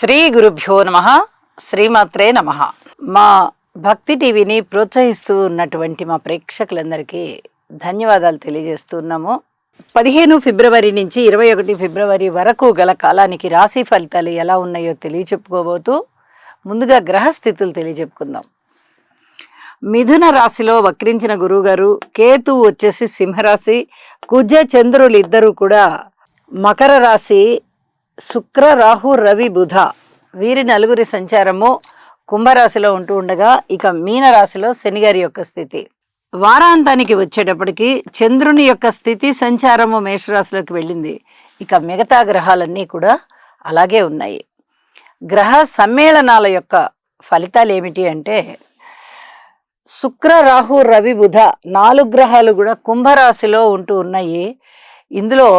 శ్రీ గురుభ్యో నమః. శ్రీమాత్రే నమః. మా భక్తి టీవీని ప్రోత్సహిస్తూ ఉన్నటువంటి మా ప్రేక్షకులందరికీ ధన్యవాదాలు తెలియజేస్తున్నాము. 15 ఫిబ్రవరి నుంచి 21 ఫిబ్రవరి వరకు గల కాలానికి రాశి ఫలితాలు ఎలా ఉన్నాయో తెలియచెప్పుకోబోతూ ముందుగా గ్రహస్థితులు తెలియచెప్పుకుందాం. మిథున రాశిలో వక్రించిన గురువుగారు, కేతు వచ్చేసి సింహరాశి, కుజ చంద్రులు ఇద్దరు కూడా మకర రాశి, శుక్ర రాహు రవి బుధ వీరి నలుగురి సంచారము కుంభరాశిలో ఉంటూ ఉండగా, ఇక మీన రాశిలో శనిగారి యొక్క స్థితి. వారాంతానికి వచ్చేటప్పటికి చంద్రుని యొక్క స్థితి సంచారము మేషరాశిలోకి వెళ్ళింది. ఇక మిగతా గ్రహాలన్నీ కూడా అలాగే ఉన్నాయి. గ్రహ సమ్మేళనాల యొక్క ఫలితాలు ఏమిటి అంటే, శుక్ర రాహు రవి బుధ 4 గ్రహాలు కూడా కుంభరాశిలో ఉంటూ ఉన్నాయి. ఇందులో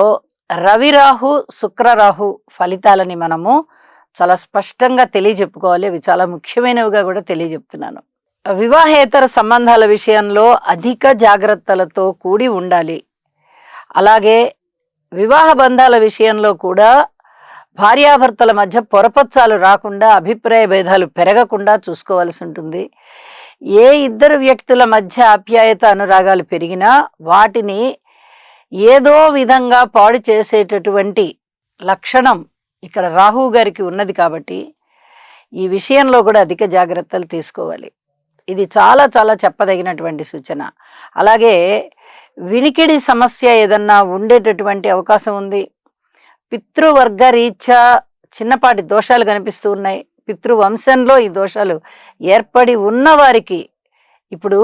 రవి రాహు శుక్ర రాహు ఫలితాలని మనము చాలా స్పష్టంగా తెలియజెప్పుకోవాలి. అవి చాలా ముఖ్యమైనవిగా కూడా తెలియజెప్తున్నాను. వివాహేతర సంబంధాల విషయంలో అధిక జాగ్రత్తలతో కూడి ఉండాలి. అలాగే వివాహ బంధాల విషయంలో కూడా భార్యాభర్తల మధ్య పొరపచ్చాలు రాకుండా, అభిప్రాయ భేదాలు పెరగకుండా చూసుకోవాల్సి ఉంటుంది. ఏ ఇద్దరు వ్యక్తుల మధ్య ఆప్యాయత అనురాగాలు పెరిగినా వాటిని ఏదో విధంగా పాడు చేసేటటువంటి లక్షణం ఇక్కడ రాహు గారికి ఉన్నది. కాబట్టి ఈ విషయంలో కూడా అధిక జాగ్రత్తలు తీసుకోవాలి. ఇది చాలా చాలా చెప్పదగినటువంటి సూచన. అలాగే వినికిడి సమస్య ఏదన్నా ఉండేటటువంటి అవకాశం ఉంది. పితృవర్గ రీత్యా చిన్నపాటి దోషాలు కనిపిస్తూ ఉన్నాయి. పితృవంశంలో ఈ దోషాలు ఏర్పడి ఉన్నవారికి ఇప్పుడు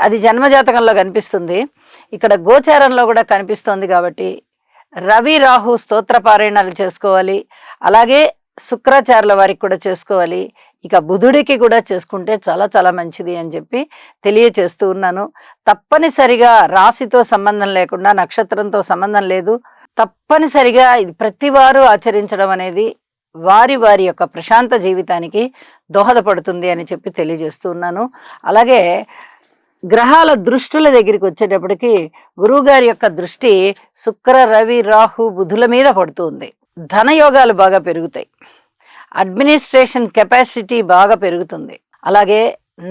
అది జన్మజాతకంలో కనిపిస్తుంది, ఇక్కడ గోచారంలో కూడా కనిపిస్తోంది. కాబట్టి రవి రాహు స్తోత్ర పారాయణాలు చేసుకోవాలి. అలాగే శుక్రాచార్యుల వారికి కూడా చేసుకోవాలి. ఇక బుధుడికి కూడా చేసుకుంటే చాలా చాలా మంచిది అని చెప్పి తెలియచేస్తూ ఉన్నాను. తప్పనిసరిగా రాశితో సంబంధం లేకుండా, నక్షత్రంతో సంబంధం లేదు, తప్పనిసరిగా ఇది ప్రతివారు ఆచరించడం అనేది వారి వారి యొక్క ప్రశాంత జీవితానికి దోహదపడుతుంది అని చెప్పి తెలియజేస్తూ ఉన్నాను. అలాగే గ్రహాల దృష్టుల దగ్గరికి వచ్చేటప్పటికి గురువుగారి యొక్క దృష్టి శుక్ర రవి రాహు బుధుల మీద పడుతుంది. ధనయోగాలు బాగా పెరుగుతాయి. అడ్మినిస్ట్రేషన్ కెపాసిటీ బాగా పెరుగుతుంది. అలాగే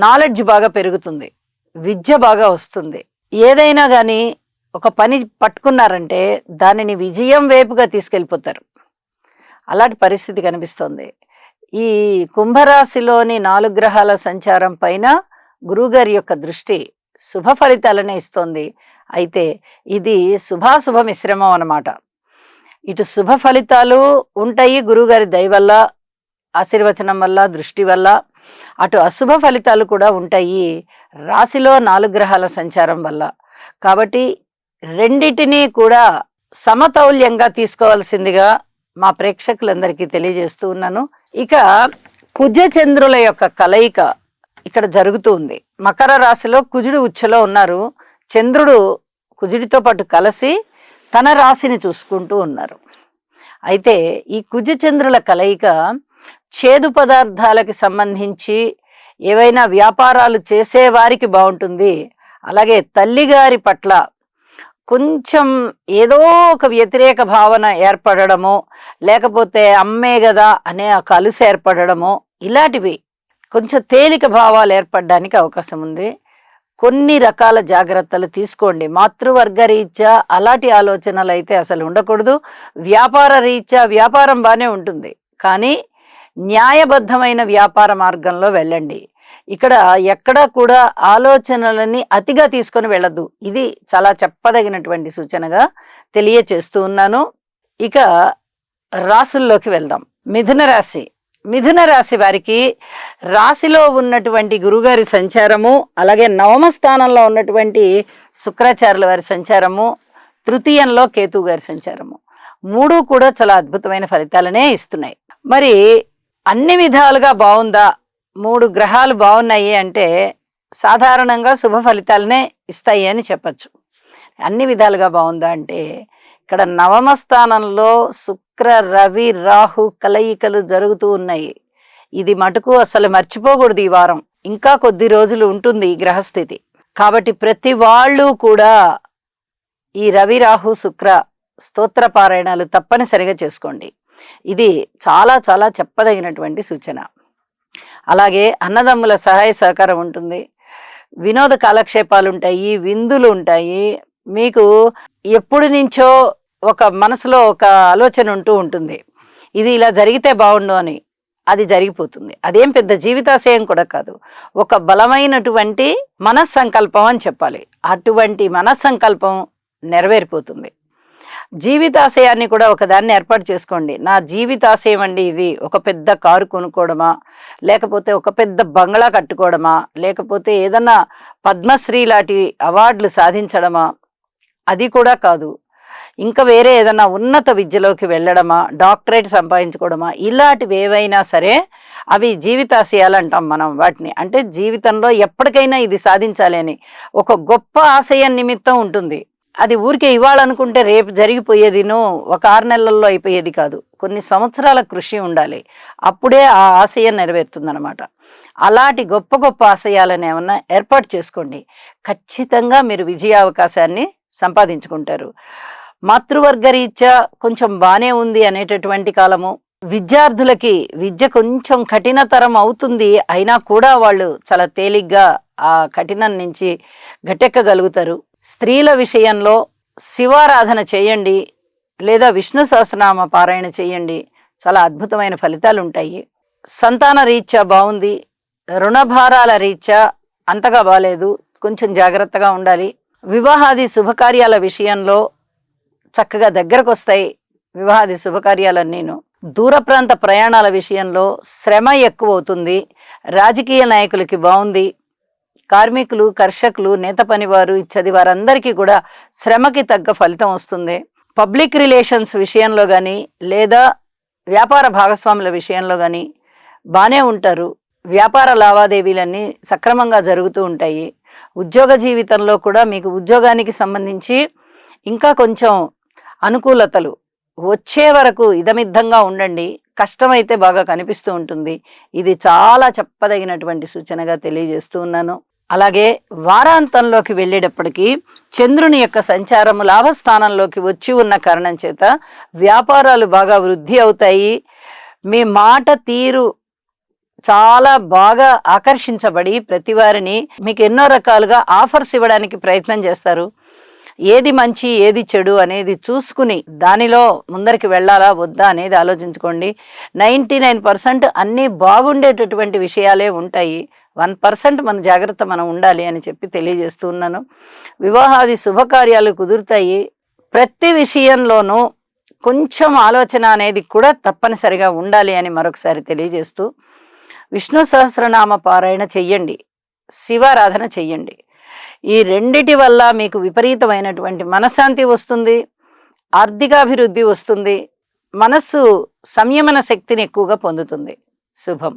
నాలెడ్జ్ బాగా పెరుగుతుంది. విద్య బాగా వస్తుంది. ఏదైనా కానీ ఒక పని పట్టుకున్నారంటే దానిని విజయం వైపుగా తీసుకెళ్ళిపోతారు. అలాంటి పరిస్థితి కనిపిస్తోంది. ఈ కుంభరాశిలోని 4 గ్రహాల సంచారం పైన గురువుగారి యొక్క దృష్టి శుభ ఫలితాలనే ఇస్తోంది. అయితే ఇది శుభాశుభ మిశ్రమం అన్నమాట. ఇటు శుభ ఫలితాలు ఉంటాయి గురువుగారి దయ వల్ల, ఆశీర్వచనం వల్ల, దృష్టి వల్ల. అటు అశుభ ఫలితాలు కూడా ఉంటాయి రాశిలో 4 గ్రహాల సంచారం వల్ల. కాబట్టి రెండిటినీ కూడా సమతౌల్యంగా తీసుకోవాల్సిందిగా మా ప్రేక్షకులందరికీ తెలియజేస్తూ ఉన్నాను. ఇక కుజ చంద్రుల యొక్క కలయిక ఇక్కడ జరుగుతూ ఉంది. మకర రాశిలో కుజుడు ఉచ్చలో ఉన్నారు. చంద్రుడు కుజుడితో పాటు కలిసి తన రాశిని చూసుకుంటూ ఉన్నారు. అయితే ఈ కుజ చంద్రుల కలయిక చేదు పదార్థాలకి సంబంధించి ఏవైనా వ్యాపారాలు చేసేవారికి బాగుంటుంది. అలాగే తల్లిగారి పట్ల కొంచెం ఏదో ఒక వ్యతిరేక భావన ఏర్పడడమో, లేకపోతే అమ్మే కదా అనే ఒక అలుసు ఏర్పడడమో, ఇలాంటివి కొంచెం తేలిక భావాలు ఏర్పడడానికి అవకాశం ఉంది. కొన్ని రకాల జాగ్రత్తలు తీసుకోండి. మాతృవర్గ రీత్యా అలాంటి ఆలోచనలు అయితే అసలు ఉండకూడదు. వ్యాపార రీత్యా వ్యాపారం బాగానే ఉంటుంది, కానీ న్యాయబద్ధమైన వ్యాపార మార్గంలో వెళ్ళండి. ఇక్కడ ఎక్కడా కూడా ఆలోచనలని అతిగా తీసుకొని వెళ్ళద్దు. ఇది చాలా చెప్పదగినటువంటి సూచనగా తెలియచేస్తూ ఉన్నాను. ఇక రాశుల్లోకి వెళ్దాం. మిథున రాశి. మిథున రాశి వారికి రాశిలో ఉన్నటువంటి గురుగారి సంచారము, అలాగే 9వ స్థానంలో ఉన్నటువంటి శుక్రాచార్యుల వారి సంచారము, తృతీయంలో కేతు గారి సంచారము, 3 కూడా చాలా అద్భుతమైన ఫలితాలనే ఇస్తున్నాయి. మరి అన్ని విధాలుగా బాగుందా? 3 గ్రహాలు బాగున్నాయి అంటే సాధారణంగా శుభ ఫలితాలనే ఇస్తాయి అని చెప్పచ్చు. అన్ని విధాలుగా బాగుందా అంటే ఇక్కడ 9వ స్థానంలో శుక్ర రవి రాహు కలయికలు జరుగుతూ ఉన్నాయి. ఇది మటుకు అసలు మర్చిపోకూడదు. ఈ వారం ఇంకా కొద్ది రోజులు ఉంటుంది ఈ గ్రహస్థితి. కాబట్టి ప్రతి వాళ్ళు కూడా ఈ రవి రాహు శుక్ర స్తోత్ర పారాయణాలు తప్పనిసరిగా చేసుకోండి. ఇది చాలా చాలా చెప్పదగినటువంటి సూచన. అలాగే అన్నదమ్ముల సహాయ సహకారం ఉంటుంది, వినోద కాలక్షేపాలు ఉంటాయి, విందులు ఉంటాయి. మీకు ఎప్పుడు నుంచో ఒక మనసులో ఒక ఆలోచన ఉంటూ ఉంటుంది, ఇది ఇలా జరిగితే బాగుండు అని. అది జరిగిపోతుంది. అదేం పెద్ద జీవితాశయం కూడా కాదు, ఒక బలమైనటువంటి మనస్సంకల్పం అని చెప్పాలి. అటువంటి మనస్సంకల్పం నెరవేరిపోతుంది. జీవితాశయాన్ని కూడా ఒకదాన్ని ఏర్పాటు చేసుకోండి. నా జీవితాశయం అండి ఇది, ఒక పెద్ద కారు కొనుక్కోవడమా, లేకపోతే ఒక పెద్ద బంగ్లా కట్టుకోవడమా, లేకపోతే ఏదన్నా పద్మశ్రీ లాంటి అవార్డులు సాధించడమా, అది కూడా కాదు. ఇంకా వేరే ఏదన్నా ఉన్నత విద్యలోకి వెళ్ళడమా, డాక్టరేట్ సంపాదించుకోవడమా, ఇలాంటివి ఏవైనా సరే అవి జీవితాశయాలు అంటాం మనం వాటిని. అంటే జీవితంలో ఎప్పటికైనా ఇది సాధించాలి అని ఒక గొప్ప ఆశయం నిమిత్తం ఉంటుంది. అది ఊరికే ఇవ్వాలనుకుంటే రేపు జరిగిపోయేదిను, ఒక 6 నెలల్లో అయిపోయేది కాదు. కొన్ని సంవత్సరాల కృషి ఉండాలి, అప్పుడే ఆ ఆశయం నెరవేరుతుందన్నమాట. అలాంటి గొప్ప గొప్ప ఆశయాలను ఏమన్నా ఏర్పాటు చేసుకోండి, ఖచ్చితంగా మీరు విజయావకాశాన్ని సంపాదించుకుంటారు. మాతృవర్గ రీత్యా కొంచెం బానే ఉంది అనేటటువంటి కాలము. విద్యార్థులకి విద్య కొంచెం కఠినతరం అవుతుంది, అయినా కూడా వాళ్ళు చాలా తేలిగ్గా ఆ కఠినం నుంచి గట్టెక్కగలుగుతారు. స్త్రీల విషయంలో శివారాధన చేయండి, లేదా విష్ణు సహస్రనామ పారాయణ చేయండి, చాలా అద్భుతమైన ఫలితాలు ఉంటాయి. సంతాన రీత్యా బాగుంది, రుణభారాల రీత్యా అంతగా బాలేదు, కొంచెం జాగ్రత్తగా ఉండాలి. వివాహాది శుభకార్యాల విషయంలో చక్కగా దగ్గరకు వస్తాయి వివాహాది శుభకార్యాలన్నీను. దూర ప్రాంత ప్రయాణాల విషయంలో శ్రమ ఎక్కువ అవుతుంది. రాజకీయ నాయకులకి బాగుంది, కార్మికులు, కర్షకులు, నేత పనివారు ఇత్యాది వారందరికీ కూడా శ్రమకి తగ్గ ఫలితం వస్తుంది. పబ్లిక్ రిలేషన్స్ విషయంలో కానీ, లేదా వ్యాపార భాగస్వాముల విషయంలో కానీ బాగానే ఉంటారు. వ్యాపార లావాదేవీలన్నీ సక్రమంగా జరుగుతూ ఉంటాయి. ఉద్యోగ జీవితంలో కూడా మీకు ఉద్యోగానికి సంబంధించి ఇంకా కొంచెం అనుకూలతలు వచ్చే వరకు ఇదమిద్దంగా ఉండండి. కష్టమైతే బాగా కనిపిస్తూ ఉంటుంది. ఇది చాలా చెప్పదగినటువంటి సూచనగా తెలియజేస్తూ ఉన్నాను. అలాగే వారాంతంలోకి వెళ్ళేటప్పటికీ చంద్రుని యొక్క సంచారము లాభస్థానంలోకి వచ్చి ఉన్న కారణం చేత వ్యాపారాలు బాగా వృద్ధి అవుతాయి. మీ మాట తీరు చాలా బాగా ఆకర్షించబడి ప్రతి వారిని మీకు ఎన్నో రకాలుగా ఆఫర్స్ ఇవ్వడానికి ప్రయత్నం చేస్తారు. ఏది మంచి ఏది చెడు అనేది చూసుకుని దానిలో ముందరికి వెళ్ళాలా వద్దా అనేది ఆలోచించుకోండి. 99% అన్నీ బాగుండేటటువంటి విషయాలే ఉంటాయి, 1% మన జాగ్రత్త మనం ఉండాలి అని చెప్పి తెలియజేస్తూ ఉన్నాను. వివాహాది శుభకార్యాలు కుదురుతాయి. ప్రతి విషయంలోనూ కొంచెం ఆలోచన అనేది కూడా తప్పనిసరిగా ఉండాలి అని మరొకసారి తెలియజేస్తూ, విష్ణు సహస్రనామ పారాయణ చెయ్యండి, శివారాధన చెయ్యండి. ఈ రెండిటి వల్ల మీకు విపరీతమైనటువంటి మనశ్శాంతి వస్తుంది, ఆర్థికాభివృద్ధి వస్తుంది, మనస్సు సంయమన శక్తిని ఎక్కువగా పొందుతుంది. శుభం.